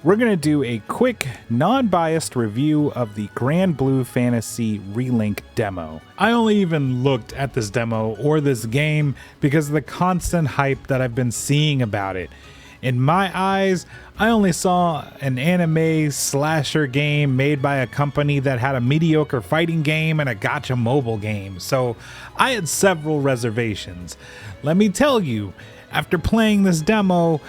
we're going to do a quick, non-biased review of the Grand Blue Fantasy Relink demo. I only even looked at this demo or this game because of the constant hype that I've been seeing about it. In my eyes, I only saw an anime slasher game made by a company that had a mediocre fighting game and a gacha mobile game, so I had several reservations. Let me tell you, after playing this demo,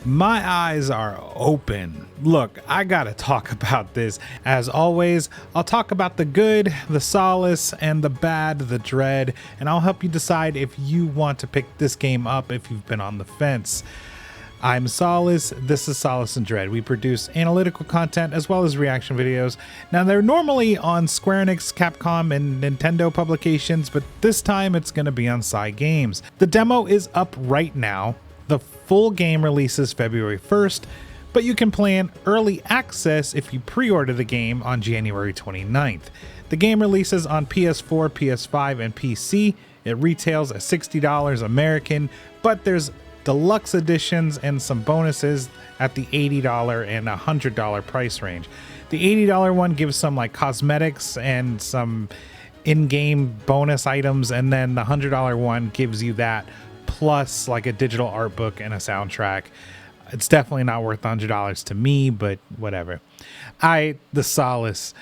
my eyes are open. Look, I gotta talk about this. As always, I'll talk about the good, the Solace, and the bad, the dread, and I'll help you decide if you want to pick this game up if you've been on the fence. I'm Solace, this is Solace and Dread. We produce analytical content as well as reaction videos. Now they're normally on Square Enix, Capcom, and Nintendo publications, but this time it's going to be on Cygames. The demo is up right now. The full game releases February 1st, but you can plan early access if you pre-order the game on January 29th. The game releases on PS4, PS5, and PC. It retails at $60 American, but there's deluxe editions and some bonuses at the $80 and $100 price range. The $80 one gives some like cosmetics and some in-game bonus items, and then the $100 one gives you that plus like a digital art book and a soundtrack. It's definitely not worth $100 to me, but whatever. The Solace.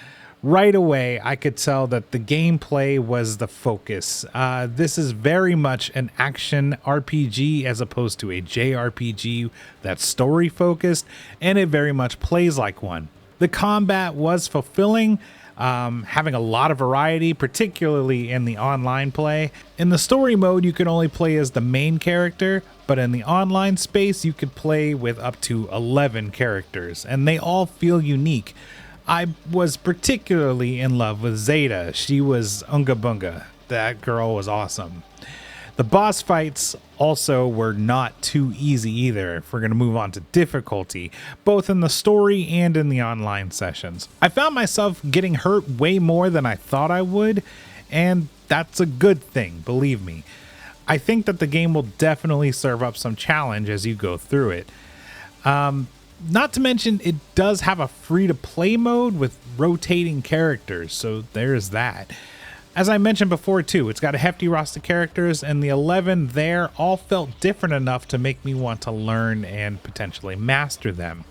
Right away, I could tell that the gameplay was the focus. This is very much an action RPG as opposed to a JRPG that's story focused, and it very much plays like one. The combat was fulfilling, having a lot of variety, particularly in the online play. In the story mode, you could only play as the main character, but in the online space, you could play with up to 11 characters, and they all feel unique. I was particularly in love with Zeta. She was Unga Bunga. That girl was awesome. The boss fights also were not too easy either, if we're going to move on to difficulty, both in the story and in the online sessions. I found myself getting hurt way more than I thought I would, and that's a good thing, believe me. I think that the game will definitely serve up some challenge as you go through it. Not to mention, it does have a free-to-play mode with rotating characters, so there's that. As I mentioned before too, it's got a hefty roster of characters, and the 11 there all felt different enough to make me want to learn and potentially master them.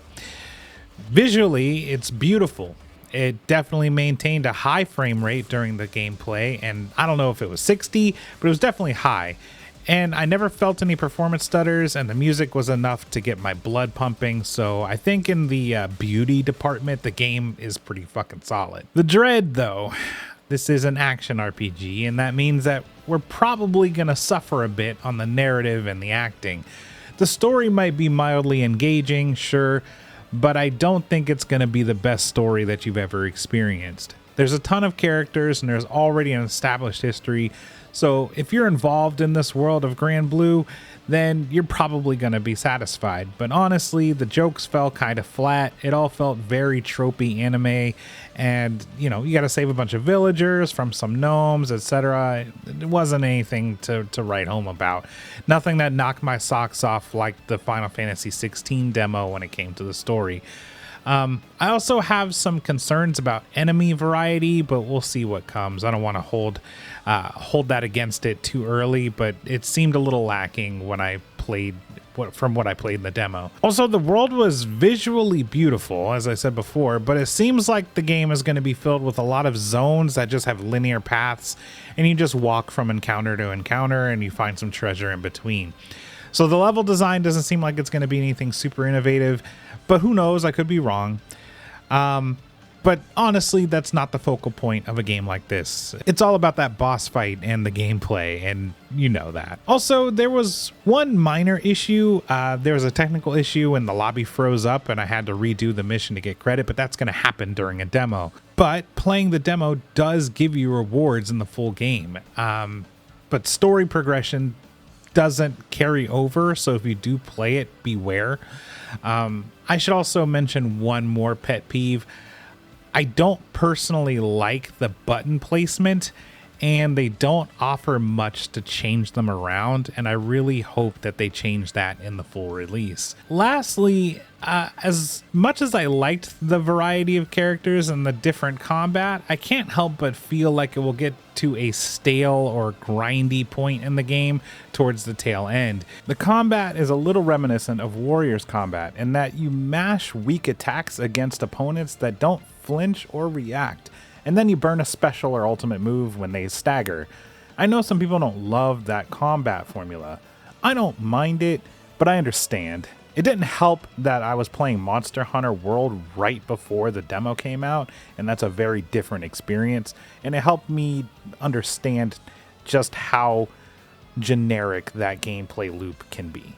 Visually, it's beautiful. It definitely maintained a high frame rate during the gameplay, and I don't know if it was 60, but it was definitely high. And I never felt any performance stutters, and the music was enough to get my blood pumping, so I think in the beauty department, the game is pretty fucking solid. The dread, though, this is an action RPG, and that means that we're probably gonna suffer a bit on the narrative and the acting. The story might be mildly engaging, sure, but I don't think it's gonna be the best story that you've ever experienced. There's a ton of characters, and there's already an established history, so if you're involved in this world of Grand Blue, then you're probably going to be satisfied. But honestly, the jokes fell kind of flat. It all felt very tropey anime, and you got to save a bunch of villagers from some gnomes, etc. It wasn't anything to write home about. Nothing that knocked my socks off like the Final Fantasy 16 demo when it came to the story. I also have some concerns about enemy variety, but we'll see what comes. I don't want to hold that against it too early, but it seemed a little lacking when I played from what I played in the demo. Also, the world was visually beautiful, as I said before, but it seems like the game is going to be filled with a lot of zones that just have linear paths, and you just walk from encounter to encounter and you find some treasure in between. So the level design doesn't seem like it's going to be anything super innovative, but who knows? I could be wrong. But honestly, that's not the focal point of a game like this. It's all about that boss fight and the gameplay, and you know that. Also, there was one minor issue. There was a technical issue and the lobby froze up and I had to redo the mission to get credit, but that's going to happen during a demo. But playing the demo does give you rewards in the full game. But story progression doesn't carry over, so if you do play it, beware. I should also mention one more pet peeve. I don't personally like the button placement, and they don't offer much to change them around, and I really hope that they change that in the full release. Lastly, as much as I liked the variety of characters and the different combat, I can't help but feel like it will get to a stale or grindy point in the game towards the tail end. The combat is a little reminiscent of Warriors combat in that you mash weak attacks against opponents that don't flinch or react, and then you burn a special or ultimate move when they stagger. I know some people don't love that combat formula. I don't mind it, but I understand. It didn't help that I was playing Monster Hunter World right before the demo came out, and that's a very different experience, and it helped me understand just how generic that gameplay loop can be.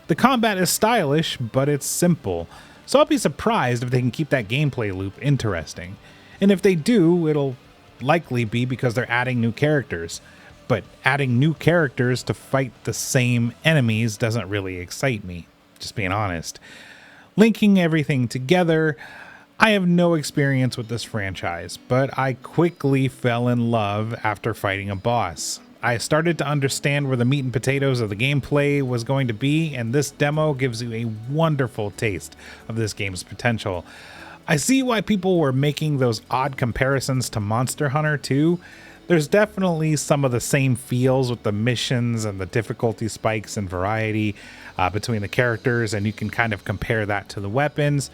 The combat is stylish, but it's simple, so I'll be surprised if they can keep that gameplay loop interesting. And if they do, it'll likely be because they're adding new characters. But adding new characters to fight the same enemies doesn't really excite me, just being honest. Linking everything together, I have no experience with this franchise, but I quickly fell in love after fighting a boss. I started to understand where the meat and potatoes of the gameplay was going to be, and this demo gives you a wonderful taste of this game's potential. I see why people were making those odd comparisons to Monster Hunter 2. There's definitely some of the same feels with the missions and the difficulty spikes and variety between the characters, and you can kind of compare that to the weapons.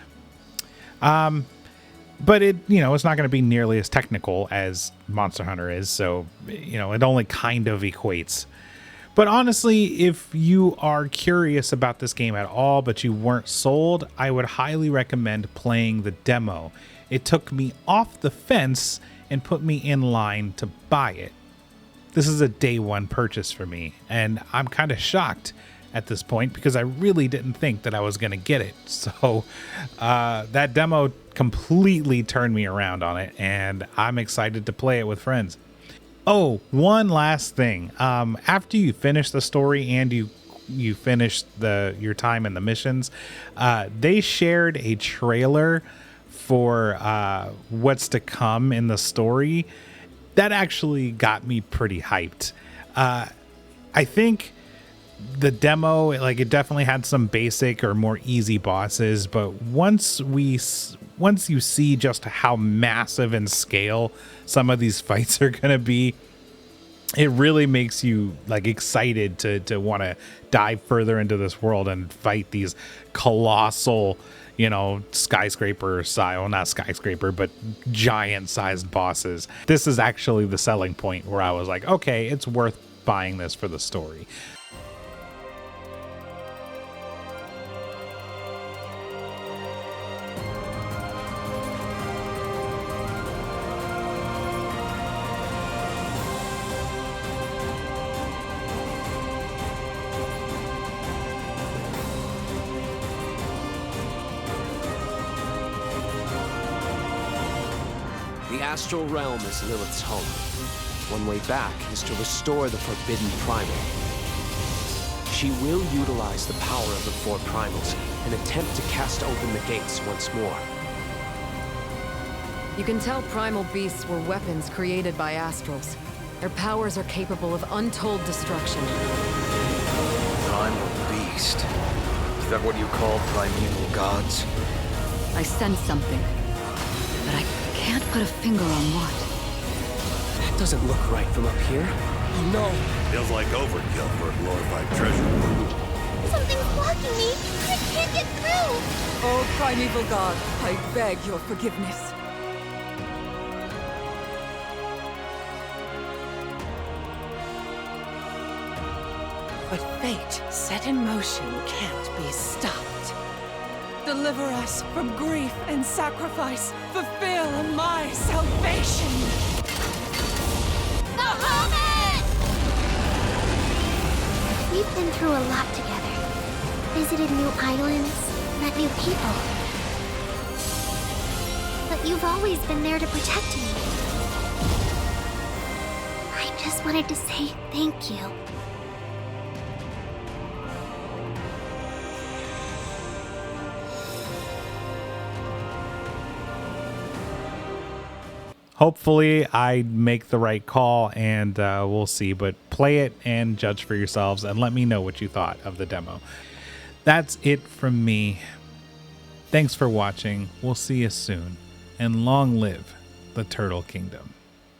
But it's not going to be nearly as technical as Monster Hunter is, so it only kind of equates. But honestly, if you are curious about this game at all, but you weren't sold, I would highly recommend playing the demo. It took me off the fence and put me in line to buy it. This is a day one purchase for me, and I'm kind of shocked at this point because I really didn't think that I was going to get it. So that demo completely turned me around on it, and I'm excited to play it with friends. Oh, one last thing. After you finish the story and you finish your time in the missions, they shared a trailer for what's to come in the story. That actually got me pretty hyped. I think the demo, it definitely had some basic or more easy bosses, but once you see just how massive in scale some of these fights are going to be, it really makes you excited to want to dive further into this world and fight these colossal, skyscraper style, not skyscraper, but giant sized bosses. This is actually the selling point where I was like, okay, it's worth buying this for the story. The astral realm is Lilith's home. One way back is to restore the forbidden primal. She will utilize the power of the four primals and attempt to cast open the gates once more. You can tell primal beasts were weapons created by astrals. Their powers are capable of untold destruction. Primal beast? Is that what you call primeval gods? I sense something, but I can't put a finger on what. That doesn't look right from up here. No. Feels like overkill for a glorified treasure. Something's blocking me! I can't get through! Oh, primeval god, I beg your forgiveness. But fate set in motion can't be stopped. Deliver us from grief and sacrifice. Fulfill my salvation. The Hobbit! We've been through a lot together. Visited new islands, met new people. But you've always been there to protect me. I just wanted to say thank you. Hopefully I make the right call, and we'll see. But play it and judge for yourselves and let me know what you thought of the demo. That's it from me. Thanks for watching. We'll see you soon. And long live the Turtle Kingdom.